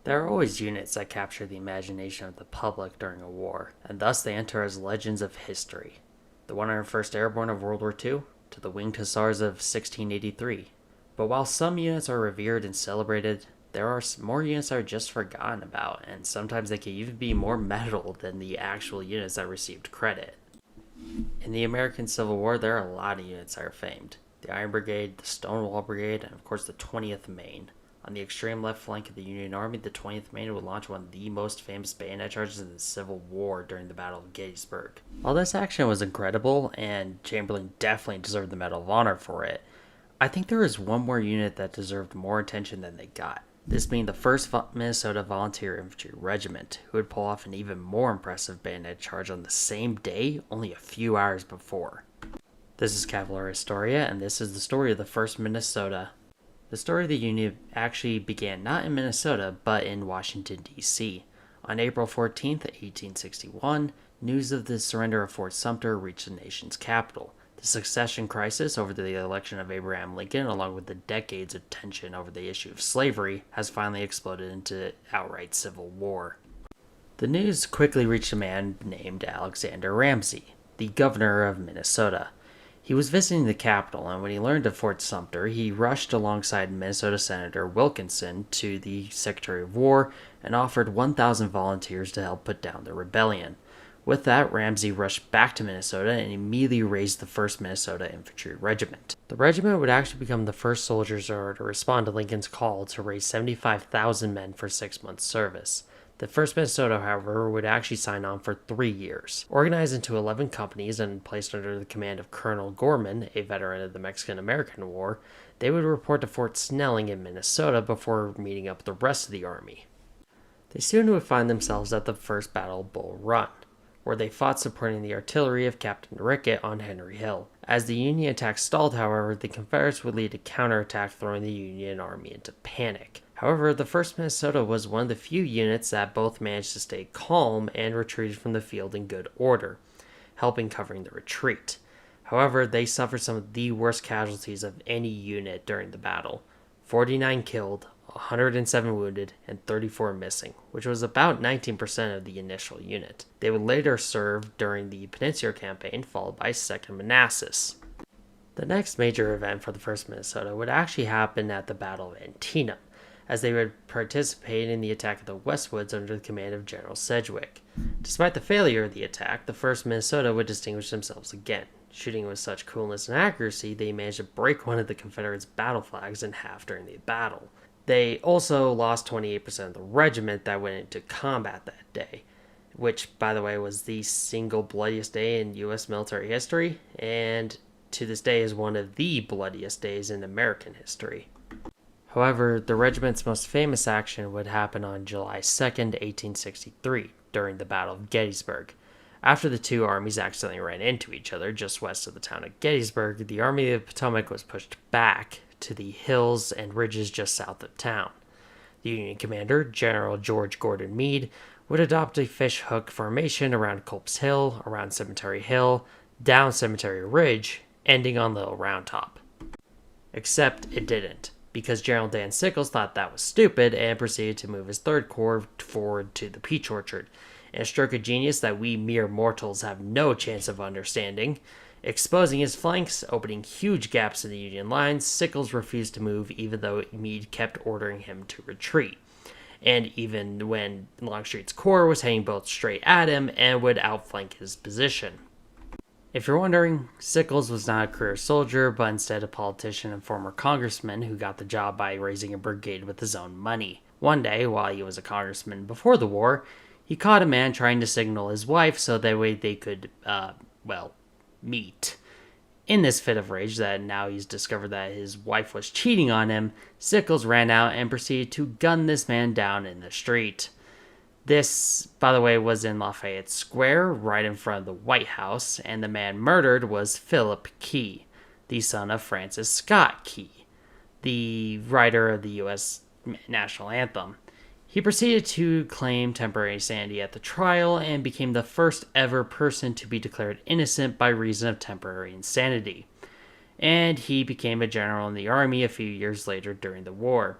There are always units that capture the imagination of the public during a war, and thus they enter as legends of history. The 101st Airborne of World War II to the Winged Hussars of 1683. But while some units are revered and celebrated, there are more units that are just forgotten about, and sometimes they can even be more metal than the actual units that received credit. In the American Civil War, there are a lot of units that are famed. The Iron Brigade, the Stonewall Brigade, and of course the 20th Maine. On the extreme left flank of the Union Army, the 20th Maine would launch one of the most famous bayonet charges in the Civil War during the Battle of Gettysburg. While this action was incredible, and Chamberlain definitely deserved the Medal of Honor for it, I think there is one more unit that deserved more attention than they got. This being the 1st Minnesota Volunteer Infantry Regiment, who would pull off an even more impressive bayonet charge on the same day, only a few hours before. This is Cavalry Historia, and this is the story of the 1st Minnesota. The story of the Union actually began not in Minnesota, but in Washington, D.C. On April 14th, 1861, news of the surrender of Fort Sumter reached the nation's capital. The succession crisis over the election of Abraham Lincoln, along with the decades of tension over the issue of slavery, has finally exploded into outright civil war. The news quickly reached a man named Alexander Ramsey, the governor of Minnesota. He was visiting the capital, and when he learned of Fort Sumter, he rushed alongside Minnesota Senator Wilkinson to the Secretary of War and offered 1,000 volunteers to help put down the rebellion. With that, Ramsey rushed back to Minnesota and immediately raised the 1st Minnesota Infantry Regiment. The regiment would actually become the first soldiers to respond to Lincoln's call to raise 75,000 men for 6 months' service. The 1st Minnesota, however, would actually sign on for 3 years. Organized into 11 companies and placed under the command of Colonel Gorman, a veteran of the Mexican-American War, they would report to Fort Snelling in Minnesota before meeting up with the rest of the army. They soon would find themselves at the First Battle of Bull Run, where they fought supporting the artillery of Captain Rickett on Henry Hill. As the Union attack stalled, however, the Confederates would lead a counterattack, throwing the Union Army into panic. However, the 1st Minnesota was one of the few units that both managed to stay calm and retreated from the field in good order, helping covering the retreat. However, they suffered some of the worst casualties of any unit during the battle. 49 killed, 107 wounded, and 34 missing, which was about 19% of the initial unit. They would later serve during the Peninsular Campaign, followed by 2nd Manassas. The next major event for the 1st Minnesota would actually happen at the Battle of Antietam, as they would participate in the attack of the Westwoods under the command of General Sedgwick. Despite the failure of the attack, the 1st Minnesota would distinguish themselves again. Shooting with such coolness and accuracy, they managed to break one of the Confederates' battle flags in half during the battle. They also lost 28% of the regiment that went into combat that day, which, by the way, was the single bloodiest day in U.S. military history, and to this day is one of the bloodiest days in American history. However, the regiment's most famous action would happen on July 2nd, 1863, during the Battle of Gettysburg. After the two armies accidentally ran into each other just west of the town of Gettysburg, the Army of the Potomac was pushed back to the hills and ridges just south of town. The Union commander, General George Gordon Meade, would adopt a fishhook formation around Culp's Hill, around Cemetery Hill, down Cemetery Ridge, ending on Little Round Top. Except it didn't, because General Dan Sickles thought that was stupid and proceeded to move his 3rd Corps forward to the Peach Orchard, in a stroke of genius that we mere mortals have no chance of understanding. Exposing his flanks, opening huge gaps in the Union lines, Sickles refused to move even though Meade kept ordering him to retreat, and even when Longstreet's corps was heading both straight at him and would outflank his position. If you're wondering, Sickles was not a career soldier, but instead a politician and former congressman who got the job by raising a brigade with his own money. One day, while he was a congressman before the war, he caught a man trying to signal his wife so that way they could, meet. In this fit of rage that now he's discovered that his wife was cheating on him, Sickles ran out and proceeded to gun this man down in the street. This, by the way, was in Lafayette Square, right in front of the White House, and the man murdered was Philip Key, the son of Francis Scott Key, the writer of the U.S. National Anthem. He proceeded to claim temporary insanity at the trial and became the first ever person to be declared innocent by reason of temporary insanity. And he became a general in the army a few years later during the war.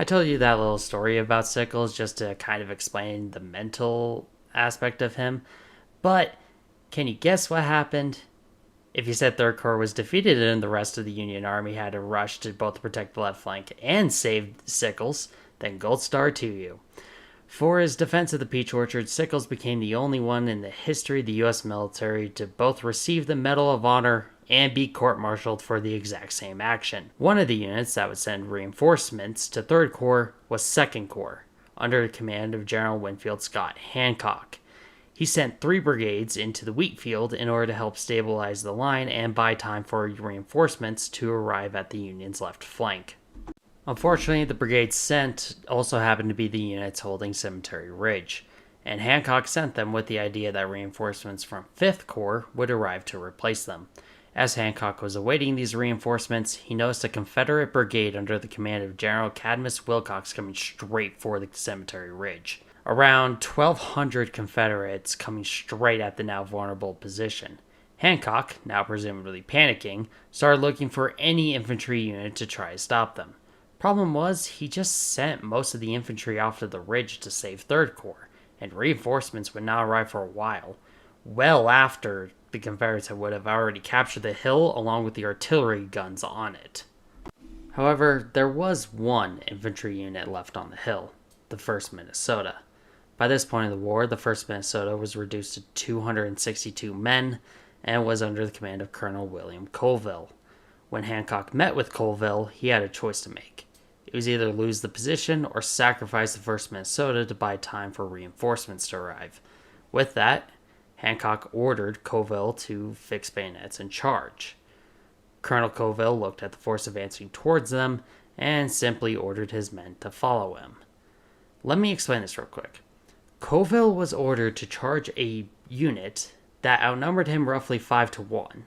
I told you that little story about Sickles just to kind of explain the mental aspect of him, but can you guess what happened? If you said Third Corps was defeated and the rest of the Union Army had to rush to both protect the left flank and save Sickles, then gold star to you. For his defense of the Peach Orchard, Sickles became the only one in the history of the U.S. military to both receive the Medal of Honor and be court-martialed for the exact same action. One of the units that would send reinforcements to 3rd Corps was 2nd Corps, under the command of General Winfield Scott Hancock. He sent 3 brigades into the wheat field in order to help stabilize the line and buy time for reinforcements to arrive at the Union's left flank. Unfortunately, the brigades sent also happened to be the units holding Cemetery Ridge, and Hancock sent them with the idea that reinforcements from 5th Corps would arrive to replace them. As Hancock was awaiting these reinforcements, he noticed a Confederate brigade under the command of General Cadmus Wilcox coming straight for the Cemetery Ridge. Around 1,200 Confederates coming straight at the now vulnerable position. Hancock, now presumably panicking, started looking for any infantry unit to try to stop them. Problem was, he just sent most of the infantry off to the ridge to save 3rd Corps, and reinforcements would not arrive for a while, well after the Confederates would have already captured the hill along with the artillery guns on it. However, there was one infantry unit left on the hill, the 1st Minnesota. By this point in the war, the 1st Minnesota was reduced to 262 men and was under the command of Colonel William Colville. When Hancock met with Colville, he had a choice to make. It was either lose the position or sacrifice the 1st Minnesota to buy time for reinforcements to arrive. With that, Hancock ordered Colville to fix bayonets and charge. Colonel Colville looked at the force advancing towards them and simply ordered his men to follow him. Let me explain this real quick. Colville was ordered to charge a unit that outnumbered him roughly 5-1,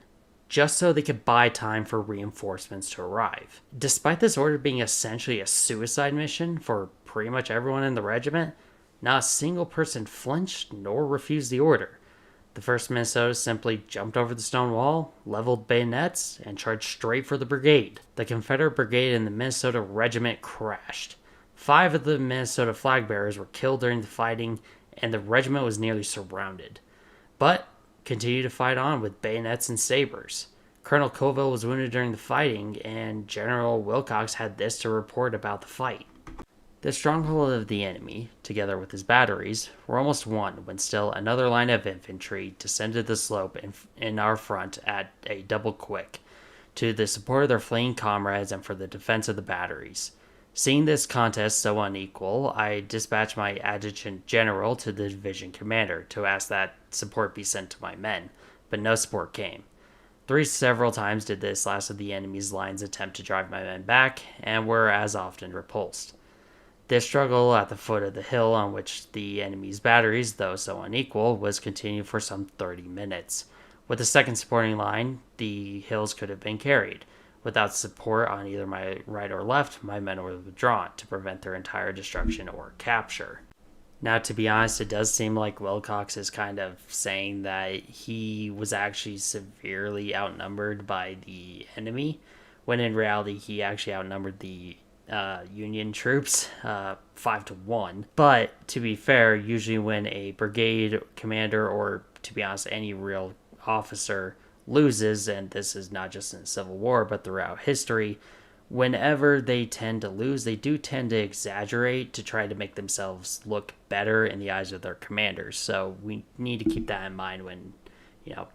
just so they could buy time for reinforcements to arrive. Despite this order being essentially a suicide mission for pretty much everyone in the regiment, not a single person flinched nor refused the order. The 1st Minnesota simply jumped over the stone wall, leveled bayonets, and charged straight for the brigade. The Confederate brigade and the Minnesota regiment crashed. 5 of the Minnesota flag bearers were killed during the fighting, and the regiment was nearly surrounded, but continued to fight on with bayonets and sabers. Colonel Colville was wounded during the fighting, and General Wilcox had this to report about the fight. The stronghold of the enemy, together with his batteries, were almost won when still another line of infantry descended the slope in our front at a double quick, to the support of their fleeing comrades and for the defense of the batteries. Seeing this contest so unequal, I dispatched my adjutant general to the division commander to ask that support be sent to my men, but no support came. Several times did this last of the enemy's lines attempt to drive my men back, and were as often repulsed. This struggle at the foot of the hill on which the enemy's batteries, though so unequal, was continued for some 30 minutes. With the second supporting line, the hills could have been carried. Without support on either my right or left, my men were withdrawn to prevent their entire destruction or capture. Now, to be honest, it does seem like Wilcox is kind of saying that he was actually severely outnumbered by the enemy, when in reality he actually outnumbered the Union troops 5-1. But to be fair, usually when a brigade commander, or to be honest, any real officer loses, and this is not just in the Civil War but throughout history, whenever they tend to lose, they do tend to exaggerate to try to make themselves look better in the eyes of their commanders. So we need to keep that in mind when,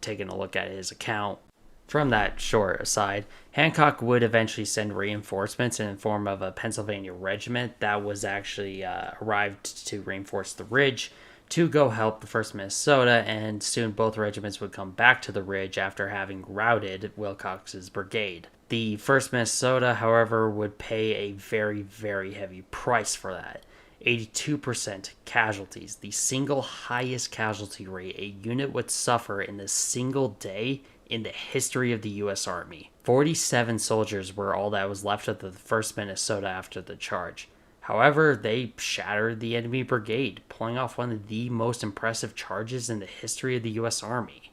taking a look at his account. From that short aside, Hancock would eventually send reinforcements in the form of a Pennsylvania regiment that was actually arrived to reinforce the ridge to go help the 1st Minnesota, and soon both regiments would come back to the ridge after having routed Wilcox's brigade. The 1st Minnesota, however, would pay a very, very heavy price for that. 82% casualties, the single highest casualty rate a unit would suffer in a single day in the history of the U.S. Army. 47 soldiers were all that was left of the 1st Minnesota after the charge. However, they shattered the enemy brigade, pulling off one of the most impressive charges in the history of the U.S. Army.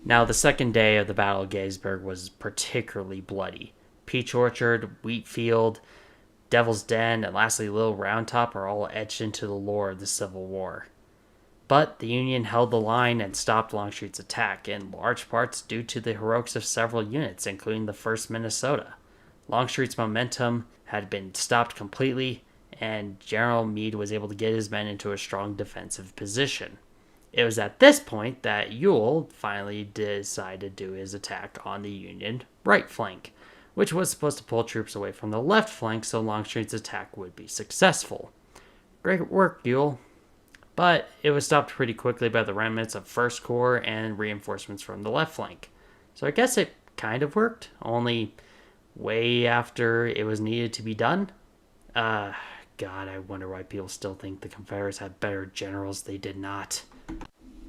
Now, the second day of the Battle of Gettysburg was particularly bloody. Peach Orchard, wheat field, Devil's Den, and lastly Little Round Top are all etched into the lore of the Civil War. But the Union held the line and stopped Longstreet's attack, in large parts due to the heroics of several units, including the 1st Minnesota. Longstreet's momentum had been stopped completely, and General Meade was able to get his men into a strong defensive position. It was at this point that Ewell finally decided to do his attack on the Union right flank, which was supposed to pull troops away from the left flank so Longstreet's attack would be successful. Great work, Ewell. But it was stopped pretty quickly by the remnants of 1st Corps and reinforcements from the left flank. So I guess it kind of worked, only way after it was needed to be done. God, I wonder why people still think the Confederates had better generals. They did not.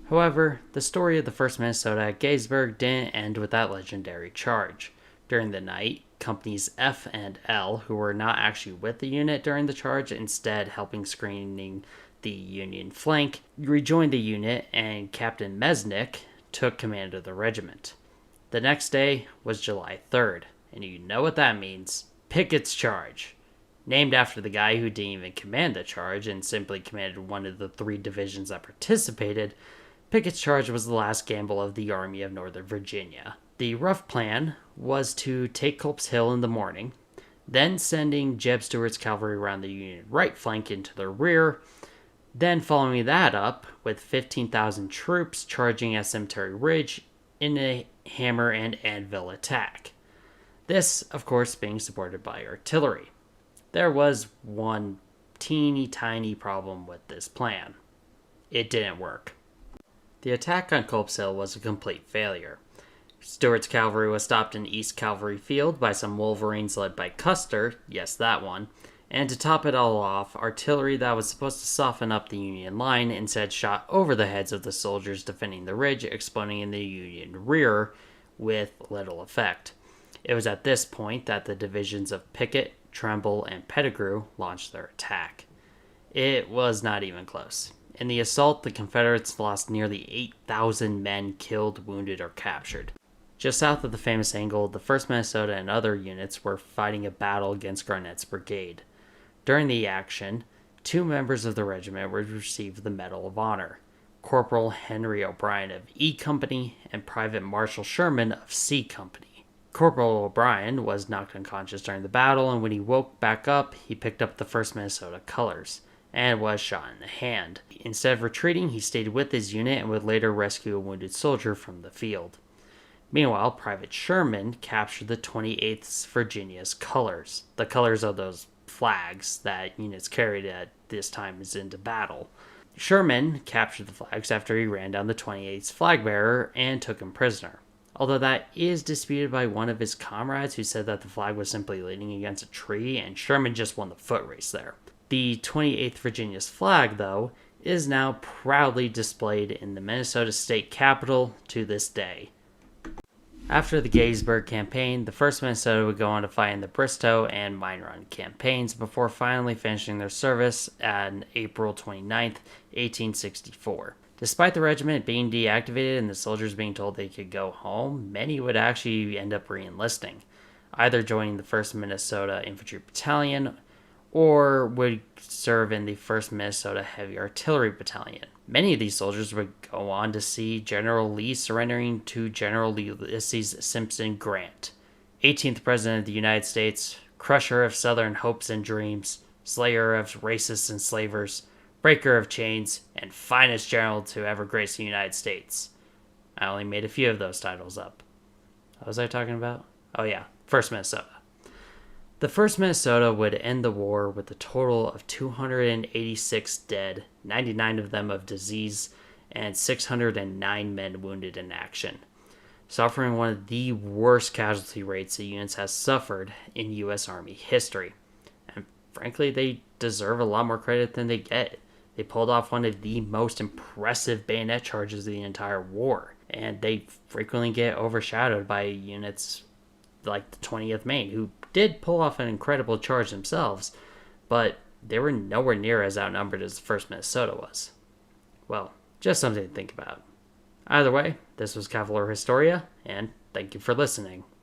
However, the story of the 1st Minnesota at Gettysburg didn't end with that legendary charge. During the night, Companies F and L, who were not actually with the unit during the charge, instead helping screening the Union flank, rejoined the unit, and Captain Mesnick took command of the regiment. The next day was July 3rd, and you know what that means. Pickett's Charge. Named after the guy who didn't even command the charge and simply commanded one of the 3 divisions that participated, Pickett's Charge was the last gamble of the Army of Northern Virginia. The rough plan was to take Culp's Hill in the morning, then sending Jeb Stuart's cavalry around the Union right flank into their rear, then following that up with 15,000 troops charging at Cemetery Ridge in a hammer and anvil attack. This, of course, being supported by artillery. There was one teeny tiny problem with this plan. It didn't work. The attack on Culp's Hill was a complete failure. Stuart's cavalry was stopped in East Cavalry Field by some Wolverines led by Custer, yes that one, and to top it all off, artillery that was supposed to soften up the Union line instead shot over the heads of the soldiers defending the ridge, exploding in the Union rear with little effect. It was at this point that the divisions of Pickett, Tremble, and Pettigrew launched their attack. It was not even close. In the assault, the Confederates lost nearly 8,000 men killed, wounded, or captured. Just south of the famous angle, the 1st Minnesota and other units were fighting a battle against Garnett's brigade. During the action, 2 members of the regiment would receive the Medal of Honor, Corporal Henry O'Brien of E Company and Private Marshal Sherman of C Company. Corporal O'Brien was knocked unconscious during the battle, and when he woke back up, he picked up the 1st Minnesota colors and was shot in the hand. Instead of retreating, he stayed with his unit and would later rescue a wounded soldier from the field. Meanwhile, Private Sherman captured the 28th Virginia's colors, the colors of those flags that units carried at this time is into battle. Sherman captured the flags after he ran down the 28th flag bearer and took him prisoner, although that is disputed by one of his comrades who said that the flag was simply leaning against a tree and Sherman just won the foot race there. The 28th Virginia's flag, though, is now proudly displayed in the Minnesota State Capitol to this day. After the Gettysburg campaign, the 1st Minnesota would go on to fight in the Bristow and Mine Run campaigns before finally finishing their service on April 29, 1864. Despite the regiment being deactivated and the soldiers being told they could go home, many would actually end up re-enlisting, either joining the 1st Minnesota Infantry Battalion or would serve in the 1st Minnesota Heavy Artillery Battalion. Many of these soldiers would go on to see General Lee surrendering to General Ulysses Simpson Grant, 18th President of the United States, crusher of Southern hopes and dreams, slayer of racists and slavers, breaker of chains, and finest general to ever grace the United States. I only made a few of those titles up. What was I talking about? Oh yeah, 1st Minnesota. The 1st Minnesota would end the war with a total of 286 dead, 99 of them of disease, and 609 men wounded in action, suffering one of the worst casualty rates the unit has suffered in U.S. Army history. And frankly, they deserve a lot more credit than they get. They pulled off one of the most impressive bayonet charges of the entire war, and they frequently get overshadowed by units like the 20th Maine, who did pull off an incredible charge themselves, but they were nowhere near as outnumbered as the 1st Minnesota was. Well, just something to think about. Either way, this was Cavalier Historia, and thank you for listening.